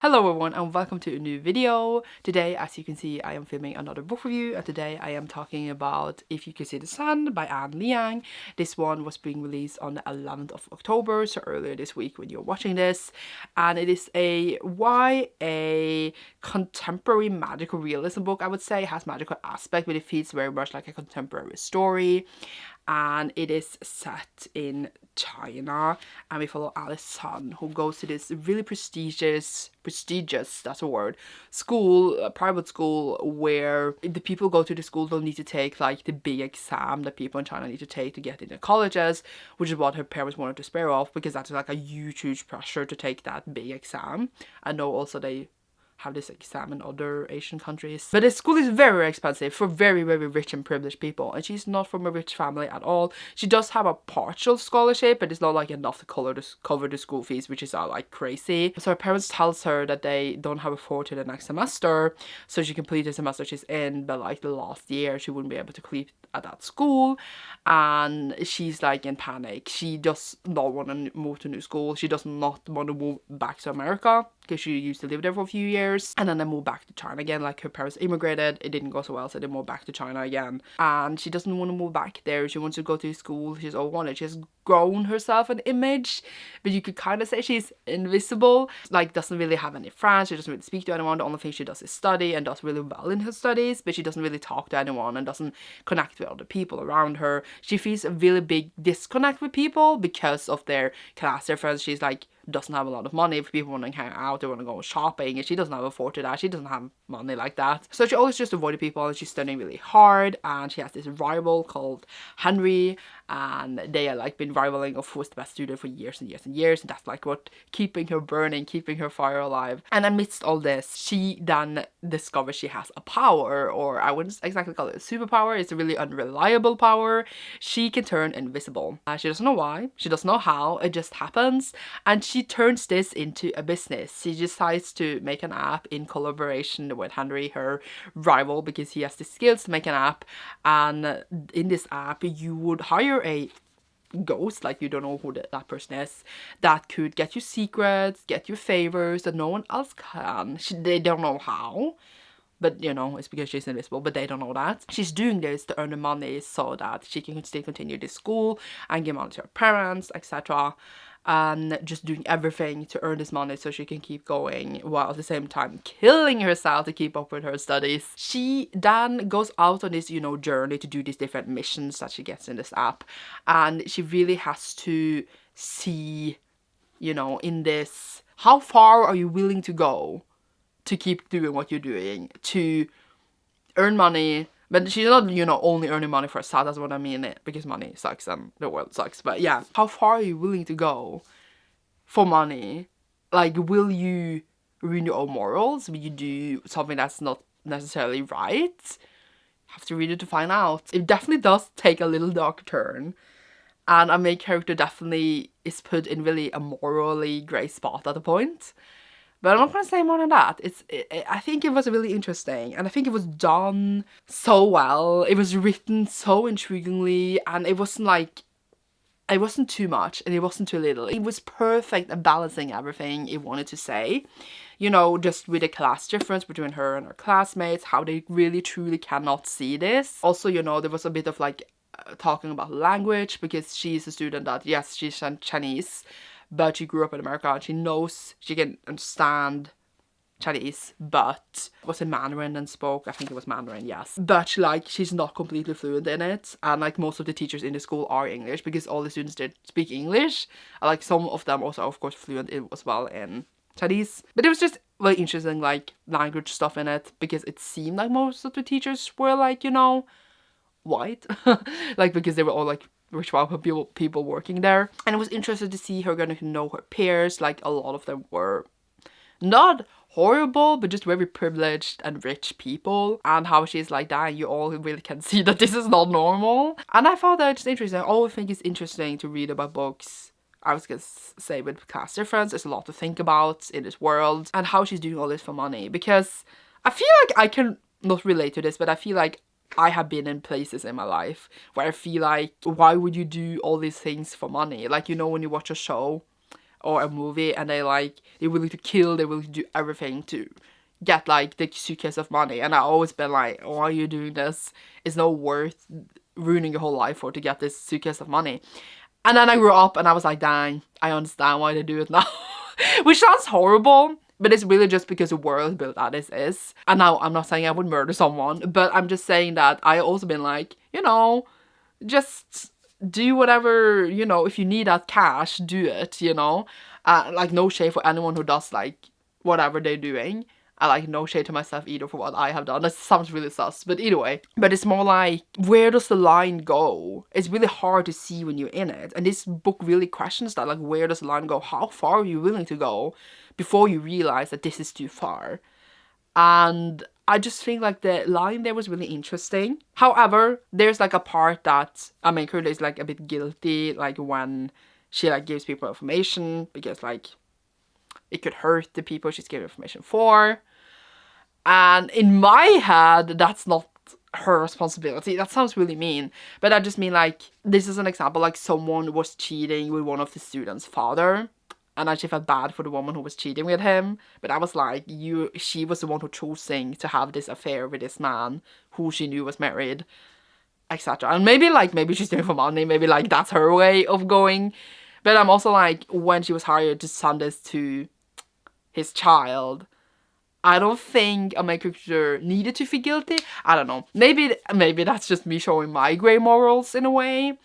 Hello everyone and welcome to a new video. Today, as you can see, I am filming another book review, and today I am talking about If You Could See the Sun by Liang. This one was being released on the 11th of October, so earlier this week when you're watching this. And it is a YA contemporary magical realism book, I would say. It has magical aspect, but it feels very much like a contemporary story. And it is set in China, and we follow Alice's son, who goes to this really prestigious, that's a word, school, a private school, where the people go to the school don't need to take like the big exam that people in China need to take to get into colleges, which is what her parents wanted to spare off, because that's like a huge pressure to take that big exam. I know also they have this exam in other Asian countries. But the school is very expensive for very rich and privileged people, and she's not from a rich family at all. She does have a partial scholarship, but it's not like enough to cover the school fees, which is like crazy. So her parents tells her that they don't have afford to the next semester, so she completed the semester she's in, but like the last year she wouldn't be able to complete at that school, and she's like in panic. She does not want to move to a new school. She does not want to move back to America, because she used to live there for a few years, and then they moved back to China again. Like her parents immigrated, it didn't go so well, so they moved back to China again, and she doesn't want to move back there. She wants to go to school she's always wanted. She has grown herself an image, but you could kind of say she's invisible, like doesn't really have any friends. She doesn't really speak to anyone. The only thing she does is study, and does really well in her studies, but she doesn't really talk to anyone and doesn't connect with other people around her. She feels a really big disconnect with people because of their class difference. She's like doesn't have a lot of money. If people want to hang out, they want to go shopping, and she doesn't have afford to that. She doesn't have money like that, so she always just avoided people, and she's studying really hard. And she has this rival called Henry, and they are like been rivaling of who's the best student for years and years, and that's like what keeping her burning, keeping her fire alive. And amidst all this, she then discovers she has a power, or I wouldn't exactly call it a superpower. It's a really unreliable power. She can turn invisible. She doesn't know why, she doesn't know how, it just happens, and she turns this into a business. She decides to make an app in collaboration with Henry, her rival, because he has the skills to make an app. And in this app, you would hire a ghost, like you don't know who that person is, that could get you secrets, get you favors that no one else can. They don't know how, but you know, it's because she's invisible, but they don't know that. She's doing this to earn the money so that she can still continue this school and give money to her parents, etc. And just doing everything to earn this money so she can keep going, while at the same time killing herself to keep up with her studies. She then goes out on this, you know, journey to do these different missions that she gets in this app, and she really has to see, you know, in this, how far are you willing to go to keep doing what you're doing, to earn money. But she's not, you know, only earning money for herself. That's what I mean, because money sucks and the world sucks. But yeah, how far are you willing to go for money? Like, will you ruin your own morals? Will you do something that's not necessarily right? Have to read it to find out. It definitely does take a little dark turn, and our main character definitely is put in really a morally grey spot at a point. But I'm not going to say more than that. I think it was really interesting, and I think it was done so well. It was written so intriguingly, and it wasn't too much and it wasn't too little. It was perfect at balancing everything it wanted to say. You know, just with the class difference between her and her classmates, how they really truly cannot see this. Also, you know, there was a bit of like talking about language, because she's a student that, yes, she's Chinese, but she grew up in America, and she knows, she can understand Chinese, but was it Mandarin and spoke? I think it was Mandarin, yes. But like, she's not completely fluent in it, and like most of the teachers in the school are English, because all the students did speak English. Like some of them also, of course, fluent as well in Chinese. But it was just very interesting, like language stuff in it, because it seemed like most of the teachers were like, you know, white, like because they were all like rich white people working there. And it was interesting to see her getting to know her peers. Like a lot of them were not horrible, but just very privileged and rich people, and how she's like, that you all really can see that this is not normal. And I thought that just interesting. I always think it's interesting to read about books, I was gonna say, with class difference. There's a lot to think about in this world, and how she's doing all this for money, because I feel like I can not relate to this, but I feel like I have been in places in my life where I feel like, why would you do all these things for money? Like, you know, when you watch a show or a movie, and they're willing to kill, they're willing to do everything to get like the suitcase of money. And I always been like, why are you doing this? It's not worth ruining your whole life for to get this suitcase of money. And then I grew up and I was like, dang, I understand why they do it now. Which sounds horrible, but it's really just because the world built that is. And now I'm not saying I would murder someone, but I'm just saying that I also been like, you know, just do whatever, you know, if you need that cash, do it, you know. Like, no shade for anyone who does like whatever they're doing. I like, no shade to myself either for what I have done. That sounds really sus, but either way. But it's more like, where does the line go? It's really hard to see when you're in it. And this book really questions that, like, where does the line go? How far are you willing to go before you realize that this is too far? And I just think like the line there was really interesting. However, there's like a part that I main character is like a bit guilty, like when she like gives people information, because like it could hurt the people she's giving information for. And in my head, that's not her responsibility. That sounds really mean. But I just mean like, this is an example, like someone was cheating with one of the students' father. And I actually felt bad for the woman who was cheating with him. But I was like, she was the one who choosing to have this affair with this man who she knew was married, etc. And maybe she's doing it for money. Maybe like that's her way of going. But I'm also like, when she was hired to send this to his child, I don't think a main character needed to feel guilty. I don't know. Maybe that's just me showing my grey morals in a way.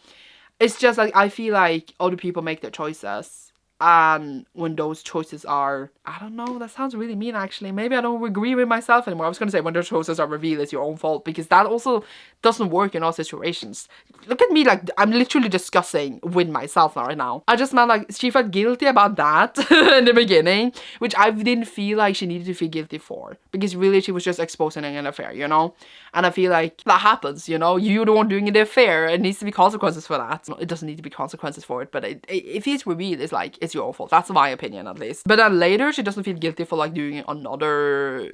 It's just like, I feel like other people make their choices. And when those choices are, I don't know, that sounds really mean actually. Maybe I don't agree with myself anymore. I was going to say when those choices are revealed, it's your own fault. Because that also doesn't work in all situations. Look at me, like, I'm literally discussing with myself right now. I just meant like, she felt guilty about that in the beginning. Which I didn't feel like she needed to feel guilty for. Because really she was just exposing an affair, you know? And I feel like that happens, you know? You're the one doing the affair. It needs to be consequences for that. It doesn't need to be consequences for it. But if it's revealed, it's like, it's your own fault. That's my opinion, at least. But then later, she doesn't feel guilty for like doing another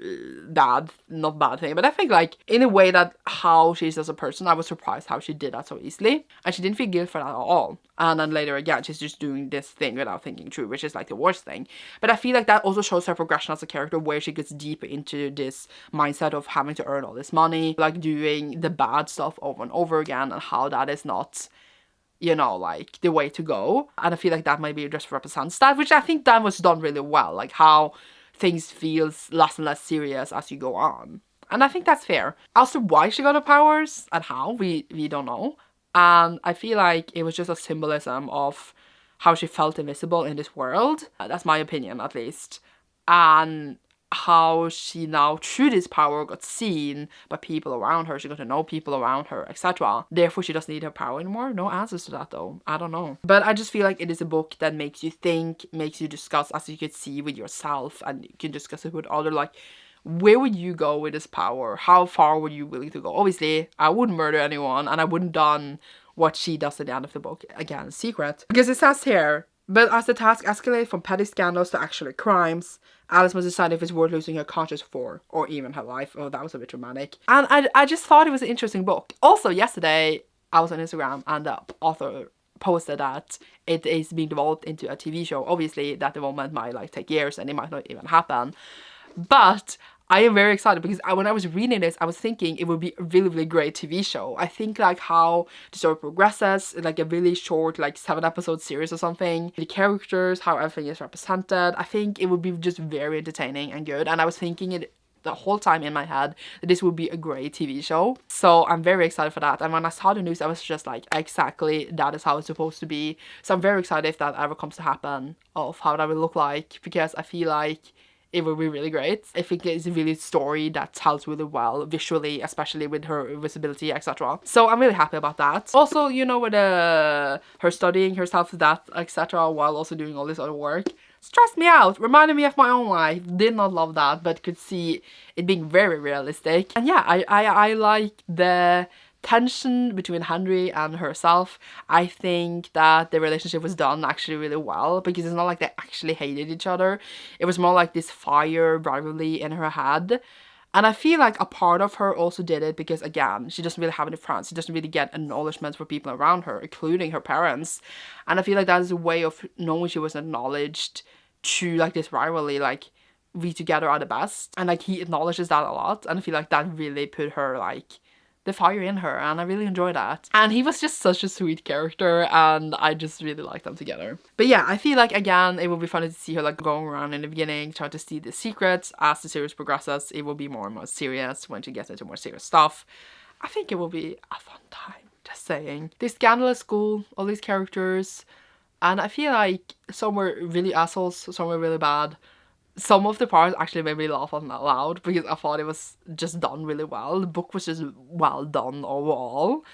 not bad thing. But I think like, in a way that how she is as a person, I was surprised how she did that so easily. And she didn't feel guilt for that at all. And then later again, she's just doing this thing without thinking through, which is like the worst thing. But I feel like that also shows her progression as a character, where she gets deeper into this mindset of having to earn all this money, like doing the bad stuff over and over again, and how that is not, you know, like the way to go. And I feel like that maybe just represents that, which I think that was done really well, like how things feels less and less serious as you go on. And I think that's fair. As to why she got her powers and how, we don't know. And I feel like it was just a symbolism of how she felt invisible in this world. That's my opinion, at least. And how she now, through this power, got seen by people around her. She got to know people around her, etc. Therefore, she doesn't need her power anymore. No answers to that, though. I don't know. But I just feel like it is a book that makes you think, makes you discuss, as you could see, with yourself. And you can discuss it with other, like, where would you go with this power? How far were you willing to go? Obviously, I wouldn't murder anyone, and I wouldn't done what she does at the end of the book. Again, secret. Because it says here, but as the task escalates from petty scandals to actual crimes, Alice must decide if it's worth losing her conscience for, or even her life. Oh, that was a bit dramatic. And I just thought it was an interesting book. Also, yesterday, I was on Instagram, and the author posted that it is being developed into a TV show. Obviously, that development might like take years, and it might not even happen. But I am very excited because when I was reading this, I was thinking it would be a really, really great TV show. I think like how the story progresses, like a really short, like 7-episode series or something. The characters, how everything is represented. I think it would be just very entertaining and good. And I was thinking it the whole time in my head that this would be a great TV show. So I'm very excited for that. And when I saw the news, I was just like, exactly, that is how it's supposed to be. So I'm very excited if that ever comes to happen, of how that will look like, because I feel like it will be really great. I think it's a really story that tells really well visually, especially with her visibility, etc. So I'm really happy about that. Also, you know, with her studying herself to death, etc., while also doing all this other work, stressed me out, reminded me of my own life. Did not love that, but could see it being very realistic. And yeah, I like the tension between Henry and herself. I think that the relationship was done actually really well, because it's not like they actually hated each other. It was more like this fire rivalry in her head. And I feel like a part of her also did it because, again, she doesn't really have any friends. She doesn't really get acknowledgement from people around her, including her parents. And I feel like that is a way of knowing she was acknowledged to, like, this rivalry, like, we together are the best. And, like, he acknowledges that a lot. And I feel like that really put her, like, the fire in her, and I really enjoyed that. And he was just such a sweet character, and I just really liked them together. But yeah, I feel like, again, it will be funny to see her, like, going around in the beginning, trying to see the secrets. As the series progresses, it will be more and more serious when she gets into more serious stuff. I think it will be a fun time, just saying. This scandalous school, all these characters, and I feel like some were really assholes, some were really bad. Some of the parts actually made me laugh out loud because I thought it was just done really well. The book was just well done overall.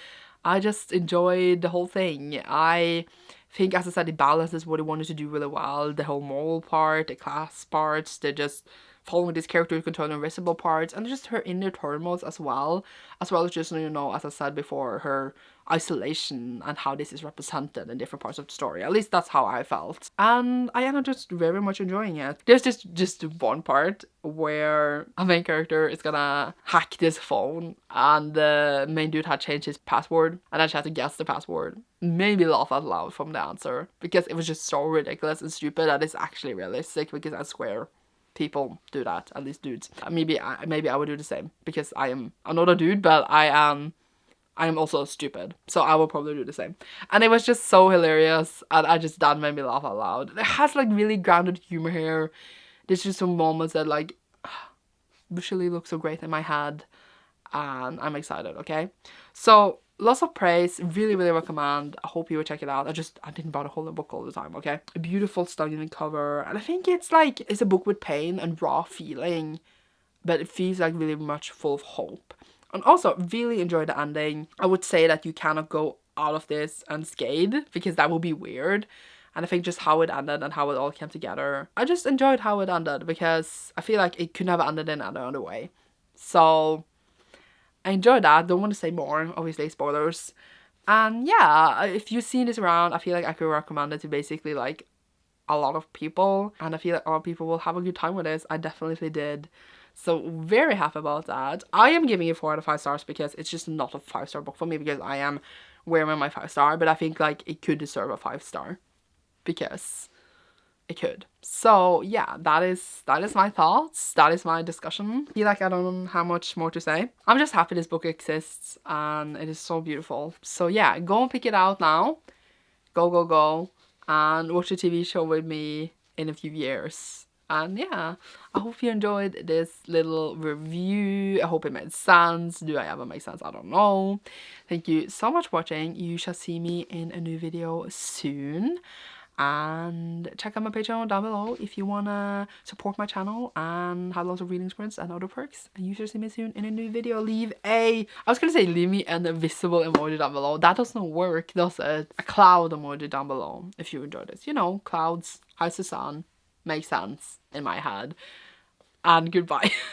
I just enjoyed the whole thing. I think, as I said, it balances what it wanted to do really well. The whole moral part, the class parts, the just following this character who can turn invisible parts, and just her inner turmoils as well as just, you know, as I said before, her isolation and how this is represented in different parts of the story. At least that's how I felt. And I ended up just very much enjoying it. There's just one part where a main character is gonna hack this phone, and the main dude had changed his password, and then she had to guess the password. Made me laugh out loud from the answer because it was just so ridiculous and stupid that it's actually realistic, because I swear people do that, at least dudes. Maybe I would do the same because I'm not a dude, but I am also stupid, so I will probably do the same. And it was just so hilarious, and that made me laugh out loud. It has, like, really grounded humor here. There's just some moments that, like, visually look so great in my head, and I'm excited, okay? So, lots of praise, really, really recommend. I hope you will check it out. I didn't bother holding the book all the time, okay? A beautiful, stunning cover, and I think it's a book with pain and raw feeling, but it feels like really much full of hope. And also, really enjoyed the ending. I would say that you cannot go out of this unscathed, because that would be weird. And I think just how it ended and how it all came together, I just enjoyed how it ended, because I feel like it couldn't have ended in any other way. So I enjoyed that. Don't want to say more, obviously spoilers. And yeah, if you've seen this around, I feel like I could recommend it to basically, like, a lot of people, and I feel like a lot of people will have a good time with this. I definitely did. So very happy about that. I am giving it 4 out of 5 stars because it's just not a 5-star book for me, because I am wearing my 5-star, but I think, like, it could deserve a 5-star because it could. So yeah, that is my thoughts. That is my discussion. I feel like I don't have much more to say. I'm just happy this book exists, and it is so beautiful. So yeah, go and pick it out now. Go, and watch the TV show with me in a few years. And yeah, I hope you enjoyed this little review. I hope it made sense. Do I ever make sense? I don't know. Thank you so much for watching. You shall see me in a new video soon. And check out my Patreon down below if you wanna support my channel and have lots of reading sprints and other perks. And you shall see me soon in a new video. Leave me an invisible emoji down below. That does not work, does it? A cloud emoji down below if you enjoyed this. You know, clouds, hides the sun. Makes sense in my head. And goodbye.